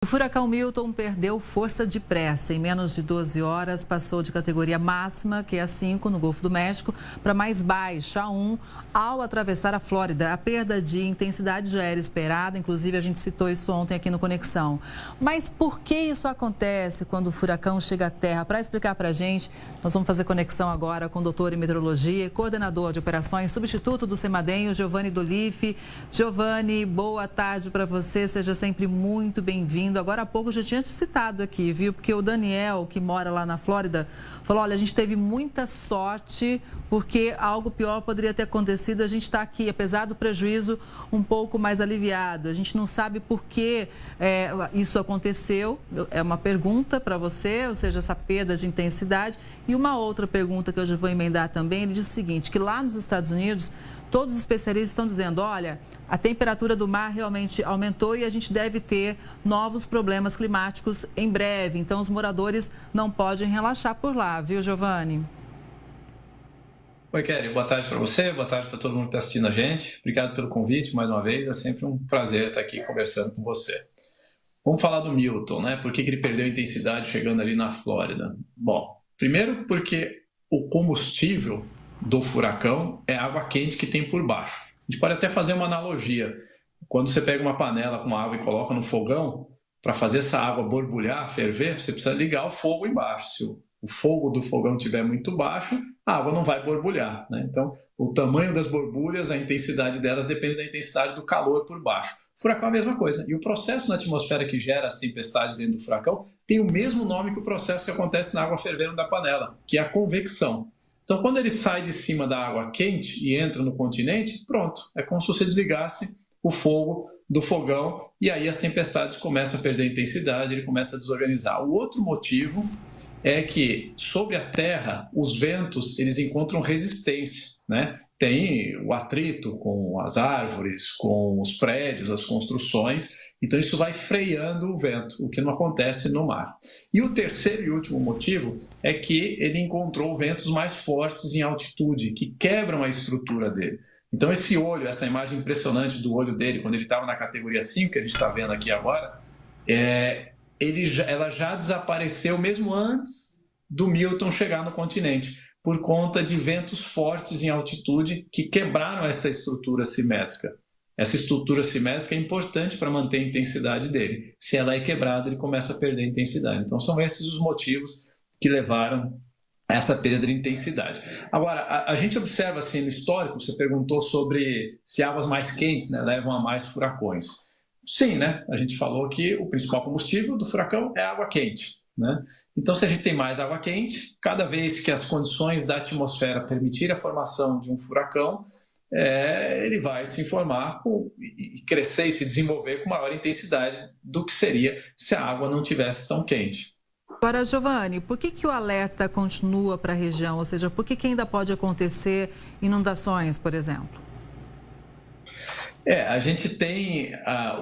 O furacão Milton perdeu força depressa. Em menos de 12 horas, passou de categoria máxima, que é a 5, no Golfo do México, para mais baixa, a 1, ao atravessar a Flórida. A perda de intensidade já era esperada, inclusive a gente citou isso ontem aqui no Conexão. Mas por que isso acontece quando o furacão chega à Terra? Para explicar para a gente, nós vamos fazer conexão agora com o doutor em meteorologia e coordenador de operações, substituto do CEMADEM, o Giovanni Dolife. Giovanni, boa tarde para você, seja sempre muito bem-vindo. Agora há pouco eu já tinha te citado aqui, viu? Porque o Daniel, que mora lá na Flórida, falou, olha, a gente teve muita sorte porque algo pior poderia ter acontecido. A gente está aqui, apesar do prejuízo, um pouco mais aliviado. A gente não sabe por que isso aconteceu. É uma pergunta para você, ou seja, essa perda de intensidade. E uma outra pergunta que eu já vou emendar também, ele diz o seguinte, que lá nos Estados Unidos, todos os especialistas estão dizendo, olha, a temperatura do mar realmente aumentou e a gente deve ter novos problemas climáticos em breve. Então, os moradores não podem relaxar por lá, viu, Giovanni? Oi, Kelly. Boa tarde para você, boa tarde para todo mundo que está assistindo a gente. Obrigado pelo convite mais uma vez, é sempre um prazer estar aqui conversando com você. Vamos falar do Milton, né? Por que ele perdeu a intensidade chegando ali na Flórida? Bom, primeiro porque o combustível do furacão é a água quente que tem por baixo. A gente pode até fazer uma analogia. Quando você pega uma panela com água e coloca no fogão, para fazer essa água borbulhar, ferver, você precisa ligar o fogo embaixo. Se o fogo do fogão estiver muito baixo, a água não vai borbulhar, né? Então, o tamanho das borbulhas, a intensidade delas depende da intensidade do calor por baixo. O furacão é a mesma coisa. E o processo na atmosfera que gera as tempestades dentro do furacão tem o mesmo nome que o processo que acontece na água fervendo da panela, que é a convecção. Então, quando ele sai de cima da água quente e entra no continente, pronto. É como se você desligasse o fogo do fogão e aí as tempestades começam a perder intensidade, ele começa a desorganizar. O outro motivo é que, sobre a Terra, os ventos eles encontram resistência, né? Tem o atrito com as árvores, com os prédios, as construções, então isso vai freando o vento, o que não acontece no mar. E o terceiro e último motivo é que ele encontrou ventos mais fortes em altitude, que quebram a estrutura dele. Então esse olho, essa imagem impressionante do olho dele, quando ele estava na categoria 5, que a gente está vendo aqui agora, ela já desapareceu mesmo antes do Milton chegar no continente, por conta de ventos fortes em altitude que quebraram essa estrutura simétrica. Essa estrutura simétrica é importante para manter a intensidade dele. Se ela é quebrada, ele começa a perder a intensidade. Então são esses os motivos que levaram a essa perda de intensidade. Agora, a gente observa assim no histórico, você perguntou sobre se águas mais quentes, né, levam a mais furacões. Sim, né? A gente falou que o principal combustível do furacão é a água quente, né? Então, se a gente tem mais água quente, cada vez que as condições da atmosfera permitirem a formação de um furacão, ele vai se formar e crescer e se desenvolver com maior intensidade do que seria se a água não tivesse tão quente. Agora, Giovanni, por que o alerta continua para a região? Ou seja, por que ainda pode acontecer inundações, por exemplo? A gente tem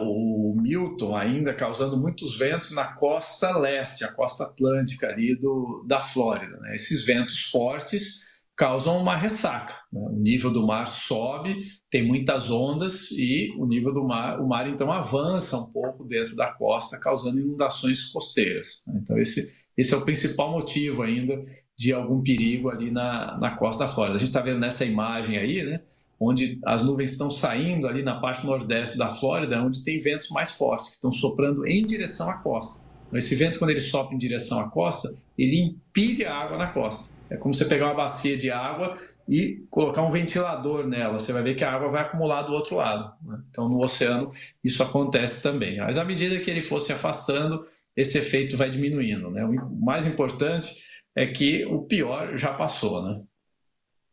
o Milton ainda causando muitos ventos na costa leste, a costa atlântica ali da Flórida, né? Esses ventos fortes causam uma ressaca, né? O nível do mar sobe, tem muitas ondas e o nível do mar, o mar então avança um pouco dentro da costa, causando inundações costeiras, né? Então esse é o principal motivo ainda de algum perigo ali na costa da Flórida. A gente está vendo nessa imagem aí, né? Onde as nuvens estão saindo ali na parte nordeste da Flórida, onde tem ventos mais fortes, que estão soprando em direção à costa. Então, esse vento, quando ele sopra em direção à costa, ele empilha a água na costa. É como você pegar uma bacia de água e colocar um ventilador nela. Você vai ver que a água vai acumular do outro lado, né? Então, no oceano, isso acontece também. Mas, à medida que ele for se afastando, esse efeito vai diminuindo, né? O mais importante é que o pior já passou, né?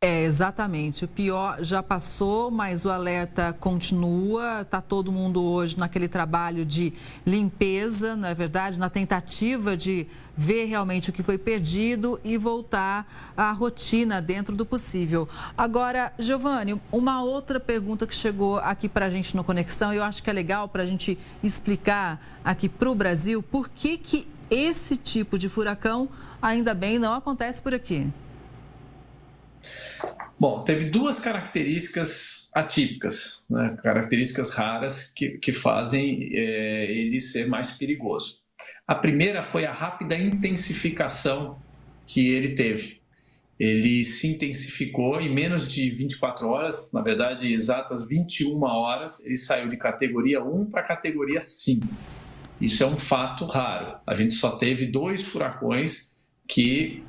Exatamente. O pior já passou, mas o alerta continua. Está todo mundo hoje naquele trabalho de limpeza, não é verdade? Na tentativa de ver realmente o que foi perdido e voltar à rotina dentro do possível. Agora, Giovanni, uma outra pergunta que chegou aqui para a gente no Conexão, e eu acho que é legal para a gente explicar aqui para o Brasil, por que esse tipo de furacão, ainda bem, não acontece por aqui? Bom, teve duas características atípicas, né? Características raras que fazem ele ser mais perigoso. A primeira foi a rápida intensificação que ele teve. Ele se intensificou em menos de 24 horas, na verdade, exatas 21 horas, ele saiu de categoria 1 para categoria 5. Isso é um fato raro. A gente só teve 2 furacões que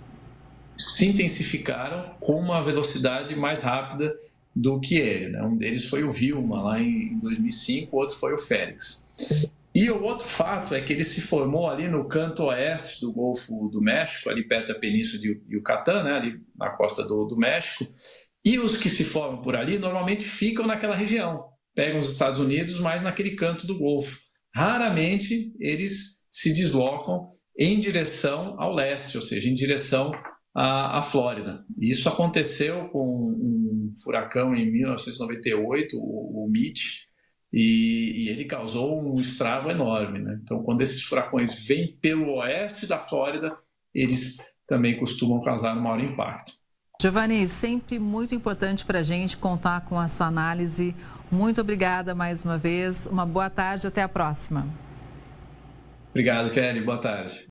se intensificaram com uma velocidade mais rápida do que ele, né? Um deles foi o Vilma, lá em 2005, o outro foi o Félix. E o outro fato é que ele se formou ali no canto oeste do Golfo do México, ali perto da Península de Yucatán, né? Ali na costa do México, e os que se formam por ali normalmente ficam naquela região, pegam os Estados Unidos, mas naquele canto do Golfo. Raramente eles se deslocam em direção ao leste, ou seja, em direção à Flórida. Isso aconteceu com um furacão em 1998, o Mitch, e ele causou um estrago enorme, né? Então, quando esses furacões vêm pelo oeste da Flórida, eles também costumam causar um maior impacto. Giovanni, sempre muito importante para a gente contar com a sua análise. Muito obrigada mais uma vez. Uma boa tarde, até a próxima. Obrigado, Kelly. Boa tarde.